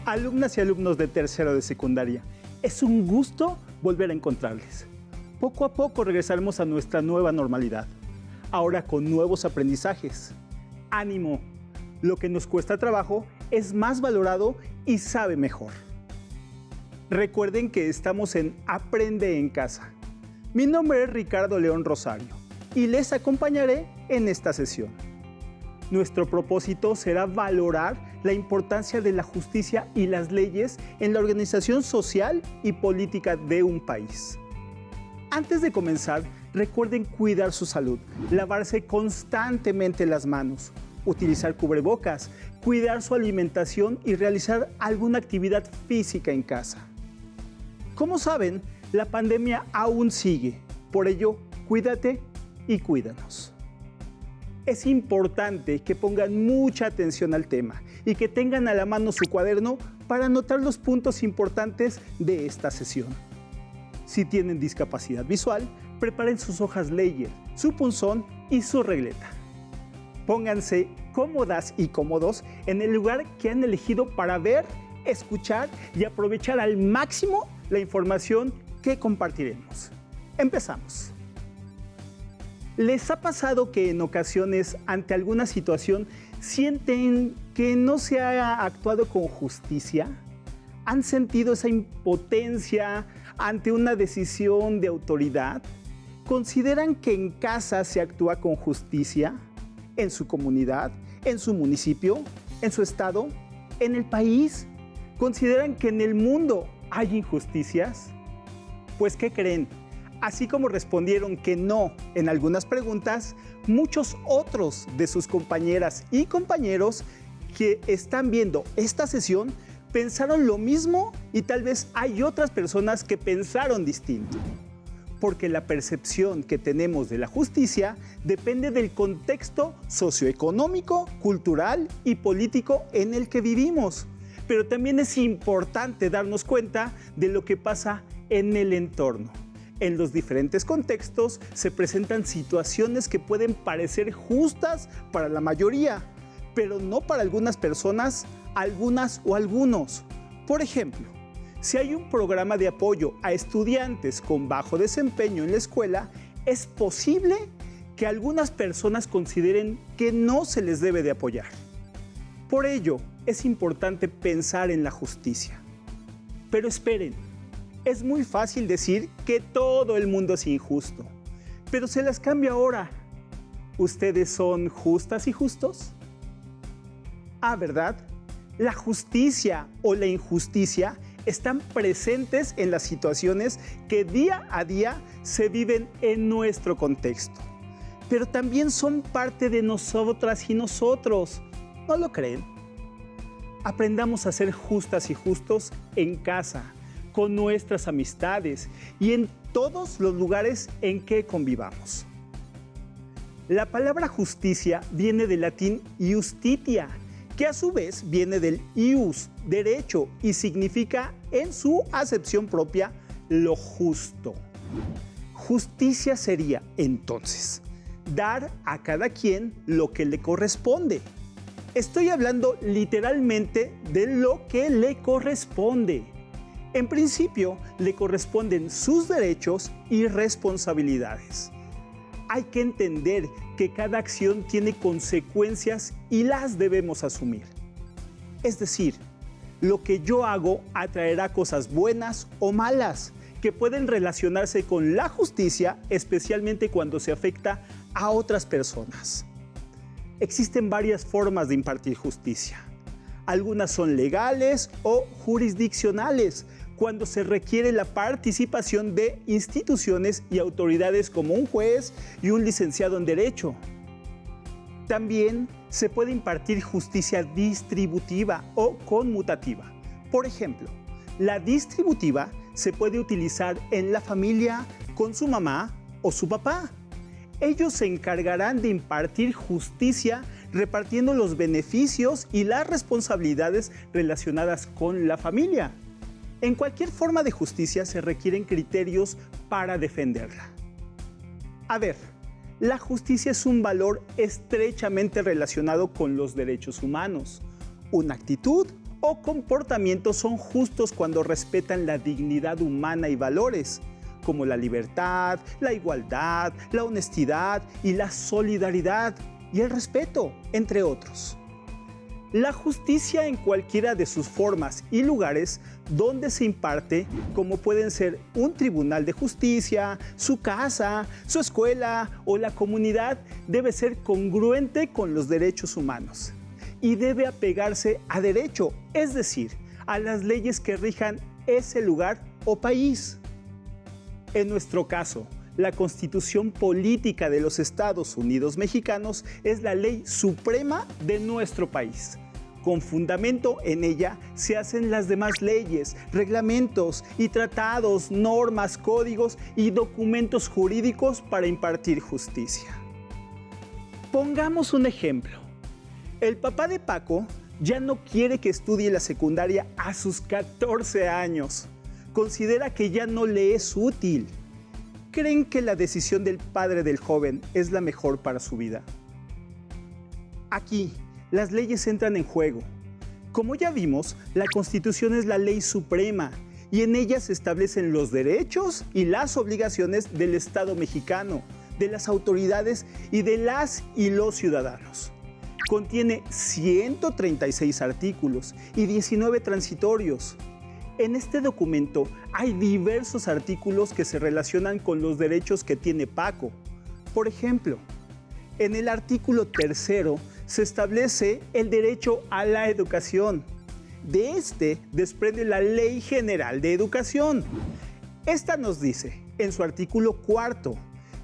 Alumnas y alumnos de tercero de secundaria, es un gusto volver a encontrarles. Poco a poco regresaremos a nuestra nueva normalidad, ahora con nuevos aprendizajes. ¡Ánimo! Lo que nos cuesta trabajo es más valorado y sabe mejor. Recuerden que estamos en Aprende en Casa. Mi nombre es Ricardo León Rosario y les acompañaré en esta sesión. Nuestro propósito será valorar la importancia de la justicia y las leyes en la organización social y política de un país. Antes de comenzar, recuerden cuidar su salud, lavarse constantemente las manos, utilizar cubrebocas, cuidar su alimentación y realizar alguna actividad física en casa. Como saben, la pandemia aún sigue, por ello, cuídate y cuídanos. Es importante que pongan mucha atención al tema y que tengan a la mano su cuaderno para anotar los puntos importantes de esta sesión. Si tienen discapacidad visual, preparen sus hojas Ledger, su punzón y su regleta. Pónganse cómodas y cómodos en el lugar que han elegido para ver, escuchar y aprovechar al máximo la información que compartiremos. Empezamos. ¿Les ha pasado que en ocasiones, ante alguna situación, sienten que no se ha actuado con justicia? ¿Han sentido esa impotencia ante una decisión de autoridad? ¿Consideran que en casa se actúa con justicia? ¿En su comunidad? ¿En su municipio? ¿En su estado? ¿En el país? ¿Consideran que en el mundo hay injusticias? Pues, ¿qué creen? Así como respondieron que no en algunas preguntas, muchos otros de sus compañeras y compañeros que están viendo esta sesión pensaron lo mismo y tal vez hay otras personas que pensaron distinto. Porque la percepción que tenemos de la justicia depende del contexto socioeconómico, cultural y político en el que vivimos. Pero también es importante darnos cuenta de lo que pasa en el entorno. En los diferentes contextos se presentan situaciones que pueden parecer justas para la mayoría, pero no para algunas personas, algunas o algunos. Por ejemplo, si hay un programa de apoyo a estudiantes con bajo desempeño en la escuela, es posible que algunas personas consideren que no se les debe de apoyar. Por ello, es importante pensar en la justicia. Pero esperen. Es muy fácil decir que todo el mundo es injusto, pero se las cambio ahora. ¿Ustedes son justas y justos? Ah, ¿verdad? La justicia o la injusticia están presentes en las situaciones que día a día se viven en nuestro contexto, pero también son parte de nosotras y nosotros. ¿No lo creen? Aprendamos a ser justas y justos en casa, con nuestras amistades y en todos los lugares en que convivamos. La palabra justicia viene del latín iustitia, que a su vez viene del ius, derecho, y significa en su acepción propia lo justo. Justicia sería, entonces, dar a cada quien lo que le corresponde. Estoy hablando literalmente de lo que le corresponde. En principio, le corresponden sus derechos y responsabilidades. Hay que entender que cada acción tiene consecuencias y las debemos asumir. Es decir, lo que yo hago atraerá cosas buenas o malas que pueden relacionarse con la justicia, especialmente cuando se afecta a otras personas. Existen varias formas de impartir justicia. Algunas son legales o jurisdiccionales, cuando se requiere la participación de instituciones y autoridades como un juez y un licenciado en Derecho. También se puede impartir justicia distributiva o conmutativa. Por ejemplo, la distributiva se puede utilizar en la familia con su mamá o su papá. Ellos se encargarán de impartir justicia repartiendo los beneficios y las responsabilidades relacionadas con la familia. En cualquier forma de justicia se requieren criterios para defenderla. A ver, la justicia es un valor estrechamente relacionado con los derechos humanos, una actitud o comportamientos son justos cuando respetan la dignidad humana y valores, como la libertad, la igualdad, la honestidad y la solidaridad y el respeto, entre otros. La justicia en cualquiera de sus formas y lugares donde se imparte, como pueden ser un tribunal de justicia, su casa, su escuela o la comunidad, debe ser congruente con los derechos humanos y debe apegarse a derecho, es decir, a las leyes que rijan ese lugar o país. En nuestro caso, la Constitución Política de los Estados Unidos Mexicanos es la ley suprema de nuestro país. Con fundamento en ella se hacen las demás leyes, reglamentos y tratados, normas, códigos y documentos jurídicos para impartir justicia. Pongamos un ejemplo. El papá de Paco ya no quiere que estudie la secundaria a sus 14 años. Considera que ya no le es útil. ¿Creen que la decisión del padre del joven es la mejor para su vida? Aquí, las leyes entran en juego. Como ya vimos, la Constitución es la ley suprema y en ella se establecen los derechos y las obligaciones del Estado mexicano, de las autoridades y de las y los ciudadanos. Contiene 136 artículos y 19 transitorios. En este documento hay diversos artículos que se relacionan con los derechos que tiene Paco. Por ejemplo, en el artículo 3 se establece el derecho a la educación. De este desprende la Ley General de Educación. Esta nos dice, en su artículo 4,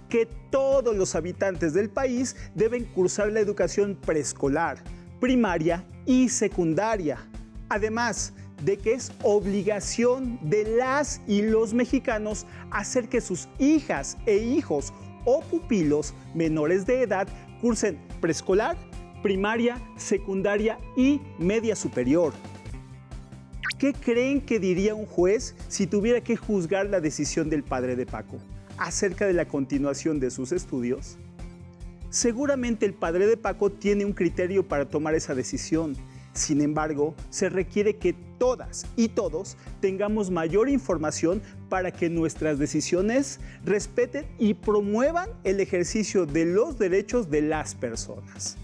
que todos los habitantes del país deben cursar la educación preescolar, primaria y secundaria. Además de que es obligación de las y los mexicanos hacer que sus hijas e hijos o pupilos menores de edad cursen preescolar, primaria, secundaria y media superior. ¿Qué creen que diría un juez si tuviera que juzgar la decisión del padre de Paco acerca de la continuación de sus estudios? Seguramente el padre de Paco tiene un criterio para tomar esa decisión. Sin embargo, se requiere que todas y todos tengamos mayor información para que nuestras decisiones respeten y promuevan el ejercicio de los derechos de las personas.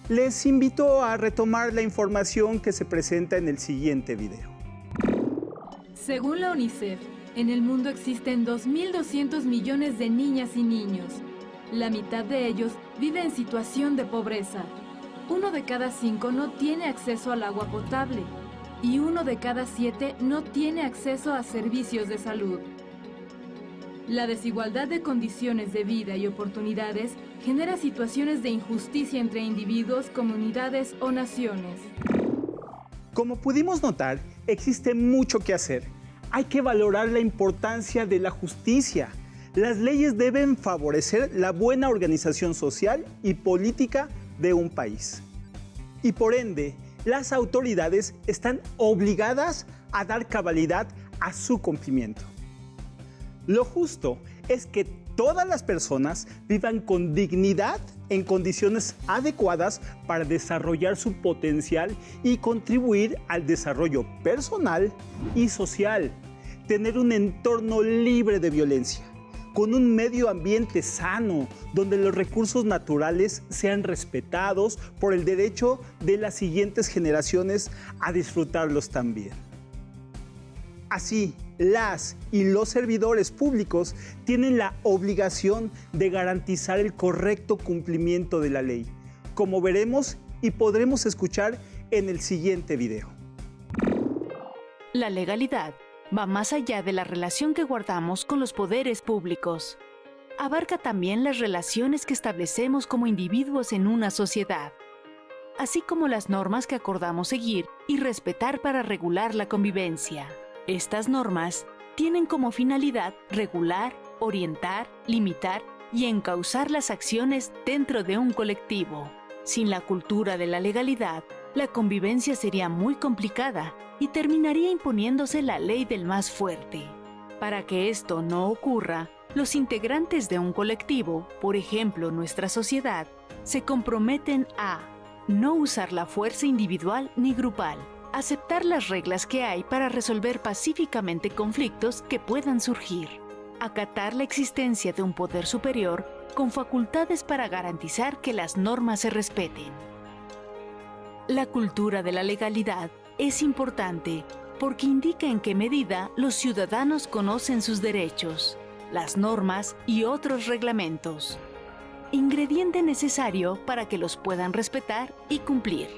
Les invito a retomar la información que se presenta en el siguiente video. Según la UNICEF, en el mundo existen 2.200 millones de niñas y niños. La mitad de ellos vive en situación de pobreza. 1 de cada 5 no tiene acceso al agua potable y 1 de cada 7 no tiene acceso a servicios de salud. La desigualdad de condiciones de vida y oportunidades genera situaciones de injusticia entre individuos, comunidades o naciones. Como pudimos notar, existe mucho que hacer. Hay que valorar la importancia de la justicia. Las leyes deben favorecer la buena organización social y política de un país. Y por ende, las autoridades están obligadas a dar cabalidad a su cumplimiento. Lo justo es que todas las personas vivan con dignidad en condiciones adecuadas para desarrollar su potencial y contribuir al desarrollo personal y social. Tener un entorno libre de violencia, con un medio ambiente sano, donde los recursos naturales sean respetados por el derecho de las siguientes generaciones a disfrutarlos también. Así, las y los servidores públicos tienen la obligación de garantizar el correcto cumplimiento de la ley, como veremos y podremos escuchar en el siguiente video. La legalidad va más allá de la relación que guardamos con los poderes públicos. Abarca también las relaciones que establecemos como individuos en una sociedad, así como las normas que acordamos seguir y respetar para regular la convivencia. Estas normas tienen como finalidad regular, orientar, limitar y encauzar las acciones dentro de un colectivo. Sin la cultura de la legalidad, la convivencia sería muy complicada y terminaría imponiéndose la ley del más fuerte. Para que esto no ocurra, los integrantes de un colectivo, por ejemplo nuestra sociedad, se comprometen a no usar la fuerza individual ni grupal, Aceptar las reglas que hay para resolver pacíficamente conflictos que puedan surgir. Acatar la existencia de un poder superior con facultades para garantizar que las normas se respeten. La cultura de la legalidad es importante porque indica en qué medida los ciudadanos conocen sus derechos, las normas y otros reglamentos. Ingrediente necesario para que los puedan respetar y cumplir.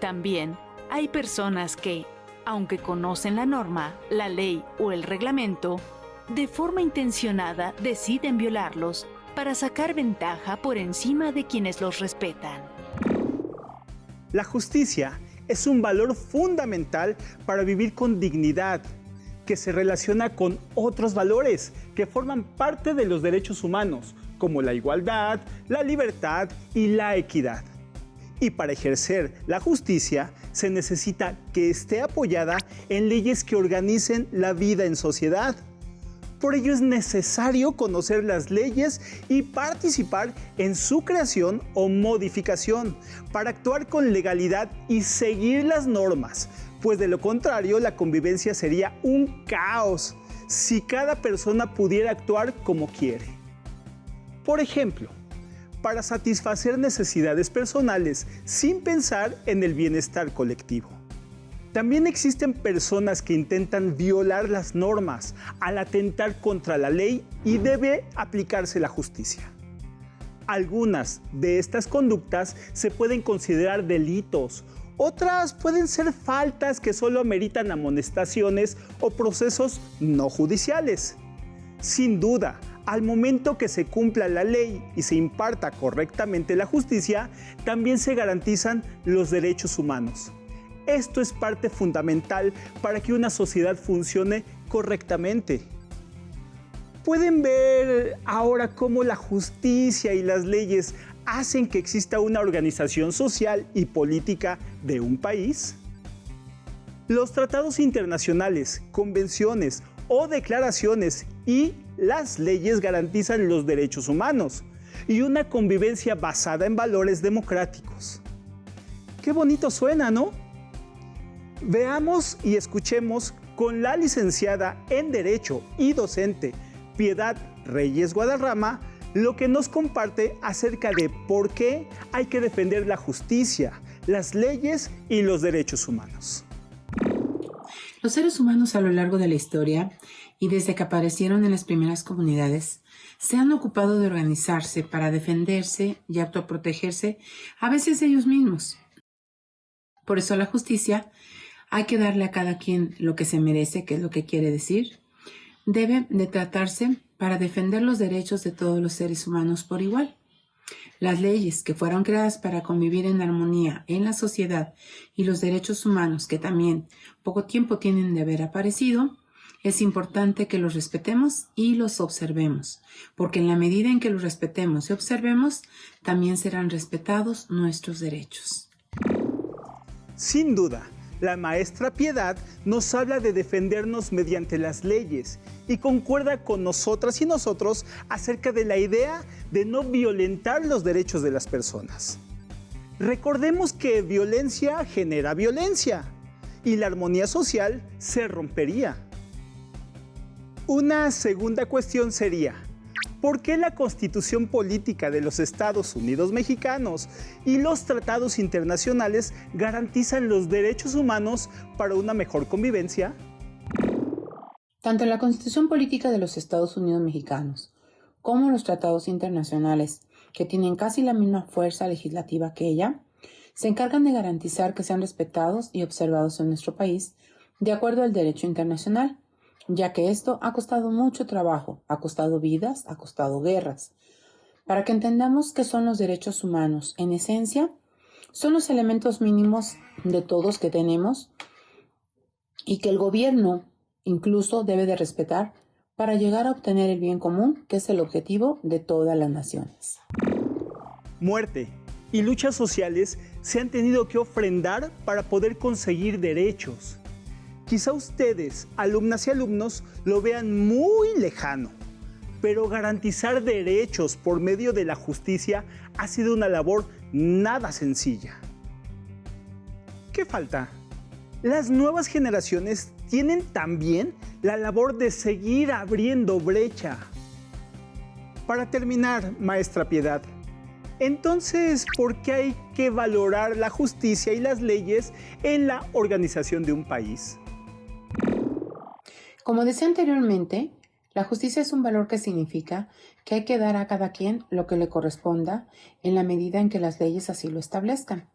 También hay personas que, aunque conocen la norma, la ley o el reglamento, de forma intencionada deciden violarlos para sacar ventaja por encima de quienes los respetan. La justicia es un valor fundamental para vivir con dignidad, que se relaciona con otros valores que forman parte de los derechos humanos, como la igualdad, la libertad y la equidad. Y para ejercer la justicia se necesita que esté apoyada en leyes que organicen la vida en sociedad. Por ello es necesario conocer las leyes y participar en su creación o modificación para actuar con legalidad y seguir las normas, pues de lo contrario la convivencia sería un caos si cada persona pudiera actuar como quiere. Por ejemplo, para satisfacer necesidades personales sin pensar en el bienestar colectivo. También existen personas que intentan violar las normas al atentar contra la ley y debe aplicarse la justicia. Algunas de estas conductas se pueden considerar delitos, otras pueden ser faltas que solo ameritan amonestaciones o procesos no judiciales. Sin duda, al momento que se cumpla la ley y se imparta correctamente la justicia, también se garantizan los derechos humanos. Esto es parte fundamental para que una sociedad funcione correctamente. ¿Pueden ver ahora cómo la justicia y las leyes hacen que exista una organización social y política de un país? Los tratados internacionales, convenciones o declaraciones y las leyes garantizan los derechos humanos y una convivencia basada en valores democráticos. Qué bonito suena, ¿no? Veamos y escuchemos con la licenciada en Derecho y docente Piedad Reyes Guadarrama lo que nos comparte acerca de por qué hay que defender la justicia, las leyes y los derechos humanos. Los seres humanos a lo largo de la historia y desde que aparecieron en las primeras comunidades se han ocupado de organizarse para defenderse y autoprotegerse a veces ellos mismos. Por eso la justicia hay que darle a cada quien lo que se merece, que es lo que quiere decir. Debe de tratarse para defender los derechos de todos los seres humanos por igual. Las leyes que fueron creadas para convivir en armonía en la sociedad y los derechos humanos que también poco tiempo tienen de haber aparecido, es importante que los respetemos y los observemos, porque en la medida en que los respetemos y observemos, también serán respetados nuestros derechos. Sin duda, la maestra Piedad nos habla de defendernos mediante las leyes y concuerda con nosotras y nosotros acerca de la idea de no violentar los derechos de las personas. Recordemos que violencia genera violencia y la armonía social se rompería. Una segunda cuestión sería, ¿por qué la Constitución Política de los Estados Unidos Mexicanos y los tratados internacionales garantizan los derechos humanos para una mejor convivencia? Tanto la Constitución Política de los Estados Unidos Mexicanos como los tratados internacionales, que tienen casi la misma fuerza legislativa que ella, se encargan de garantizar que sean respetados y observados en nuestro país de acuerdo al derecho internacional, ya que esto ha costado mucho trabajo, ha costado vidas, ha costado guerras. Para que entendamos qué son los derechos humanos, en esencia, son los elementos mínimos de todos que tenemos y que el gobierno incluso debe de respetar para llegar a obtener el bien común, que es el objetivo de todas las naciones. Muerte y luchas sociales se han tenido que ofrendar para poder conseguir derechos. Quizá ustedes, alumnas y alumnos, lo vean muy lejano, pero garantizar derechos por medio de la justicia ha sido una labor nada sencilla. ¿Qué falta? Las nuevas generaciones tienen también la labor de seguir abriendo brecha. Para terminar, maestra Piedad, entonces, ¿por qué hay que valorar la justicia y las leyes en la organización de un país? Como decía anteriormente, la justicia es un valor que significa que hay que dar a cada quien lo que le corresponda en la medida en que las leyes así lo establezcan.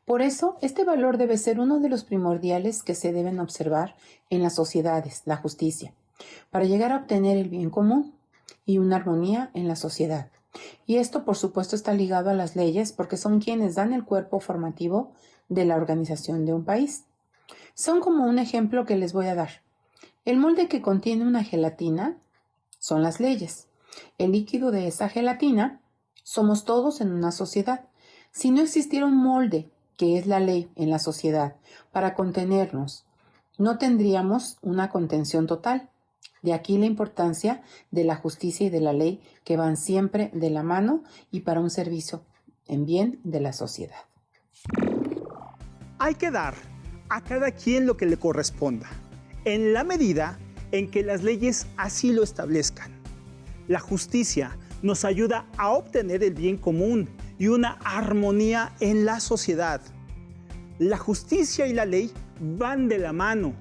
Por eso, este valor debe ser uno de los primordiales que se deben observar en las sociedades, la justicia, para llegar a obtener el bien común y una armonía en la sociedad. Y esto, por supuesto, está ligado a las leyes porque son quienes dan el cuerpo formativo de la organización de un país. Son como un ejemplo que les voy a dar. El molde que contiene una gelatina son las leyes. El líquido de esa gelatina somos todos en una sociedad. Si no existiera un molde, que es la ley en la sociedad, para contenernos, no tendríamos una contención total. De aquí la importancia de la justicia y de la ley que van siempre de la mano y para un servicio en bien de la sociedad. Hay que dar a cada quien lo que le corresponda, en la medida en que las leyes así lo establezcan. La justicia nos ayuda a obtener el bien común y una armonía en la sociedad. La justicia y la ley van de la mano.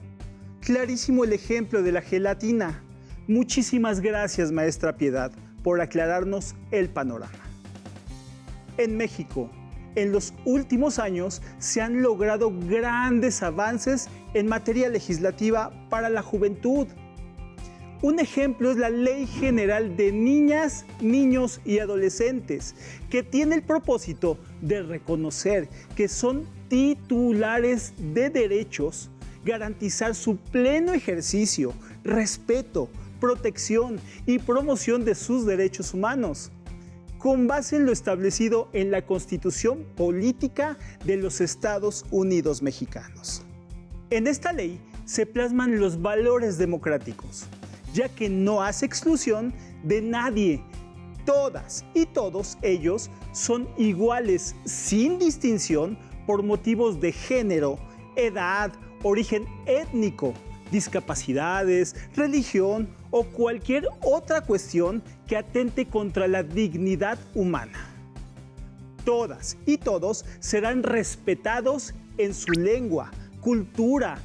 Clarísimo el ejemplo de la gelatina. Muchísimas gracias, maestra Piedad, por aclararnos el panorama. En México, en los últimos años se han logrado grandes avances en materia legislativa para la juventud. Un ejemplo es la Ley General de Niñas, Niños y Adolescentes, que tiene el propósito de reconocer que son titulares de derechos, garantizar su pleno ejercicio, respeto, protección y promoción de sus derechos humanos, con base en lo establecido en la Constitución Política de los Estados Unidos Mexicanos. En esta ley se plasman los valores democráticos, ya que no hace exclusión de nadie. Todas y todos ellos son iguales sin distinción por motivos de género, edad, origen étnico, discapacidades, religión o cualquier otra cuestión que atente contra la dignidad humana. Todas y todos serán respetados en su lengua, cultura,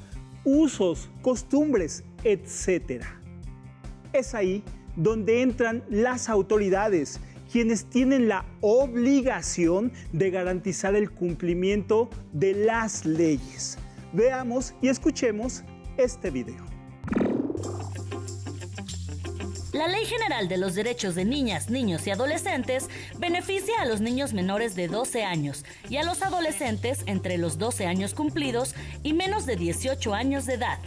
usos, costumbres, etc. Es ahí donde entran las autoridades, quienes tienen la obligación de garantizar el cumplimiento de las leyes. Veamos y escuchemos este video. La Ley General de los Derechos de Niñas, Niños y Adolescentes beneficia a los niños menores de 12 años y a los adolescentes entre los 12 años cumplidos y menos de 18 años de edad.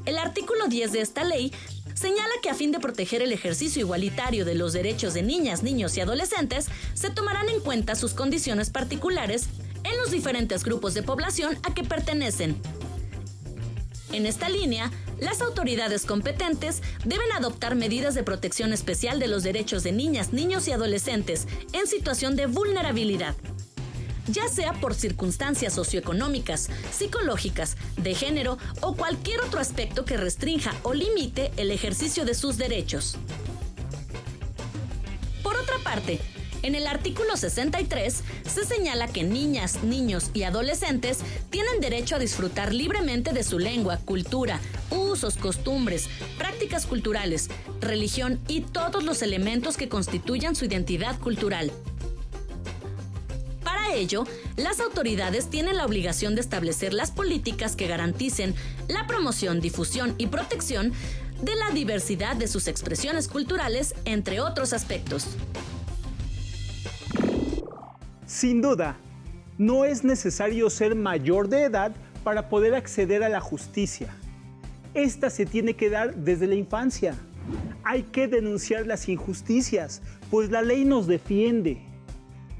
El artículo 10 de esta ley señala que a fin de proteger el ejercicio igualitario de los derechos de niñas, niños y adolescentes, se tomarán en cuenta sus condiciones particulares en los diferentes grupos de población a que pertenecen. En esta línea, las autoridades competentes deben adoptar medidas de protección especial de los derechos de niñas, niños y adolescentes en situación de vulnerabilidad, ya sea por circunstancias socioeconómicas, psicológicas, de género o cualquier otro aspecto que restrinja o limite el ejercicio de sus derechos. Por otra parte, en el artículo 63 se señala que niñas, niños y adolescentes tienen derecho a disfrutar libremente de su lengua, cultura, usos, costumbres, prácticas culturales, religión y todos los elementos que constituyan su identidad cultural. Para ello, las autoridades tienen la obligación de establecer las políticas que garanticen la promoción, difusión y protección de la diversidad de sus expresiones culturales, entre otros aspectos. Sin duda, no es necesario ser mayor de edad para poder acceder a la justicia. Esta se tiene que dar desde la infancia. Hay que denunciar las injusticias, pues la ley nos defiende.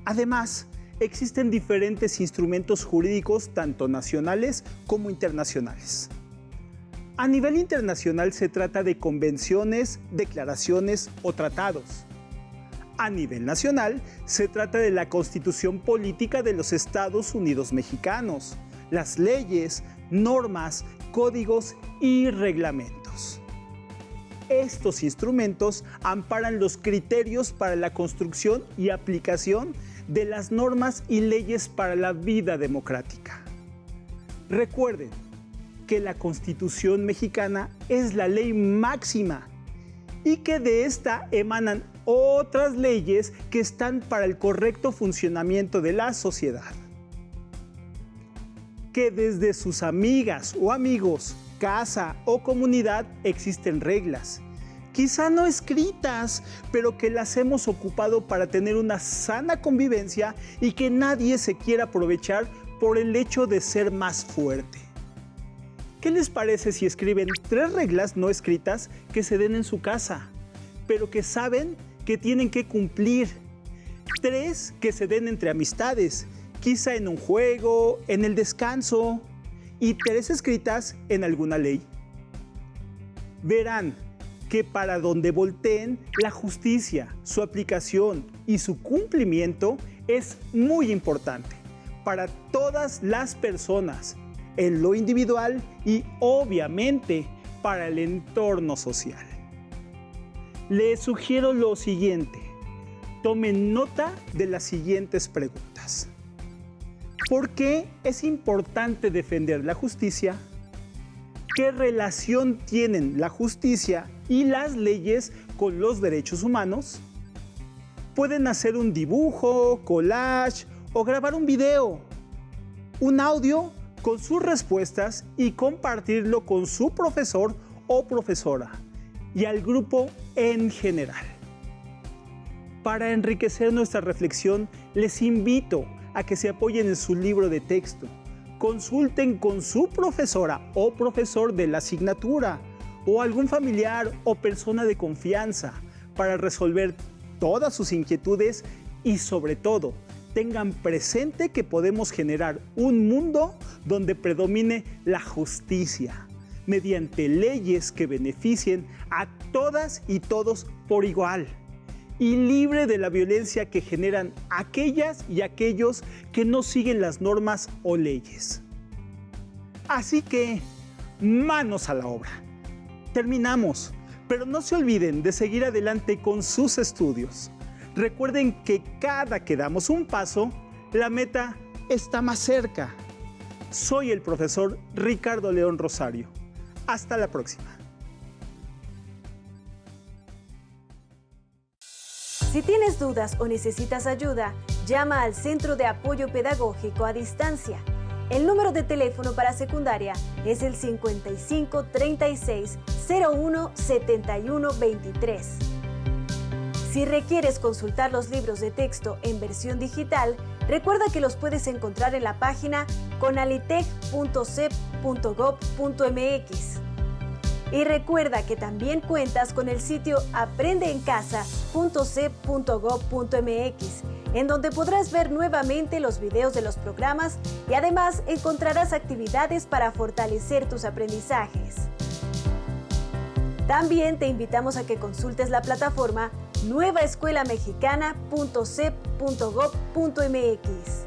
Además, existen diferentes instrumentos jurídicos, tanto nacionales como internacionales. A nivel internacional se trata de convenciones, declaraciones o tratados. A nivel nacional, se trata de la Constitución Política de los Estados Unidos Mexicanos, las leyes, normas, códigos y reglamentos. Estos instrumentos amparan los criterios para la construcción y aplicación de las normas y leyes para la vida democrática. Recuerden que la Constitución mexicana es la ley máxima y que de esta emanan otras leyes que están para el correcto funcionamiento de la sociedad. Que desde sus amigas o amigos, casa o comunidad existen reglas, quizá no escritas, pero que las hemos ocupado para tener una sana convivencia y que nadie se quiera aprovechar por el hecho de ser más fuerte. ¿Qué les parece si escriben 3 reglas no escritas que se den en su casa, pero que saben que tienen que cumplir? 3 que se den entre amistades, quizá en un juego, en el descanso, y 3 escritas en alguna ley. Verán que para donde volteen, la justicia, su aplicación y su cumplimiento es muy importante para todas las personas, en lo individual y obviamente para el entorno social. Les sugiero lo siguiente: tomen nota de las siguientes preguntas. ¿Por qué es importante defender la justicia? ¿Qué relación tienen la justicia y las leyes con los derechos humanos? Pueden hacer un dibujo, collage o grabar un video, un audio con sus respuestas y compartirlo con su profesor o profesora y al grupo en general. Para enriquecer nuestra reflexión, les invito a que se apoyen en su libro de texto, consulten con su profesora o profesor de la asignatura o algún familiar o persona de confianza para resolver todas sus inquietudes y sobre todo, tengan presente que podemos generar un mundo donde predomine la justicia mediante leyes que beneficien a todas y todos por igual y libre de la violencia que generan aquellas y aquellos que no siguen las normas o leyes. Así que, manos a la obra. Terminamos, pero no se olviden de seguir adelante con sus estudios. Recuerden que cada que damos un paso, la meta está más cerca. Soy el profesor Ricardo León Rosario. Hasta la próxima. Si tienes dudas o necesitas ayuda, llama al Centro de Apoyo Pedagógico a Distancia. El número de teléfono para secundaria es el 55 36 01 71 23. Si requieres consultar los libros de texto en versión digital, recuerda que los puedes encontrar en la página conalitec.cep.gov.mx. Y recuerda que también cuentas con el sitio aprendeencasa.cep.gov.mx, en donde podrás ver nuevamente los videos de los programas y además encontrarás actividades para fortalecer tus aprendizajes. También te invitamos a que consultes la plataforma nuevaescuelamexicana.cep.gov.mx.